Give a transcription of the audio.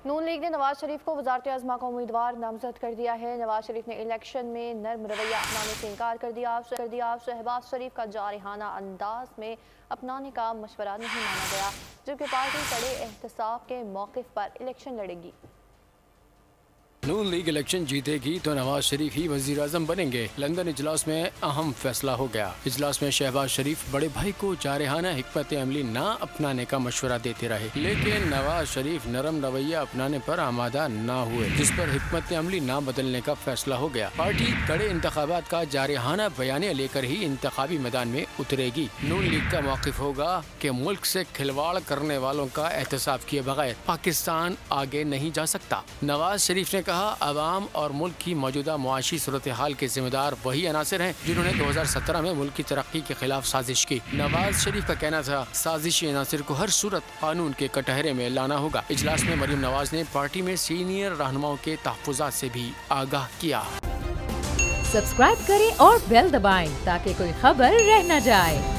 नून league ने नवाज शरीफ को वज़ारत-ए-आज़मा का उम्मीदवार नामजद कर दिया है। नवाज शरीफ ने इलेक्शन में नर्म रवैया अपनाने से इनकार कर दिया। शहबाज शरीफ का जारहाना अंदाज में अपनाने का मशवरा नहीं माना गया, जबकि पार्टी कड़े एहतसाब के मौक़िफ़ पर इलेक्शन लड़ेगी। नून लीग इलेक्शन जीतेगी तो नवाज शरीफ ही वजीर आज़म बनेंगे। लंदन इजलास में अहम फैसला हो गया। इजलास में शहबाज शरीफ बड़े भाई को जारहाना हिकमत अमली ना अपनाने का मशवरा देते रहे, लेकिन नवाज शरीफ नरम रवैया अपनाने पर आमादा ना हुए, जिस पर हिकमत अमली ना बदलने का फैसला हो गया। पार्टी कड़े इंतखाबात का जारहाना बयानिया लेकर ही इंतखाबी मैदान में उतरेगी। नून लीग का मौक़िफ़ होगा कि मुल्क से खिलवाड़ करने वालों का एहतसाब किए बगैर पाकिस्तान आगे नहीं जा सकता। नवाज शरीफ ने कहा, अवाम और मुल्क की मौजूदा मुआशी सूरत हाल के जिम्मेदार वही अनासिर हैं जिन्होंने 2017 में मुल्क की तरक्की के खिलाफ साजिश की। नवाज शरीफ का कहना था, साजिशी अनासिर को हर सूरत कानून के कटहरे में लाना होगा। इजलास में मरीम नवाज ने पार्टी में सीनियर रहनुमाओं के तहफ़्फ़ुज़ात से भी आगाह किया। सब्सक्राइब करें और बेल दबाएं ताकि कोई खबर रह न जाए।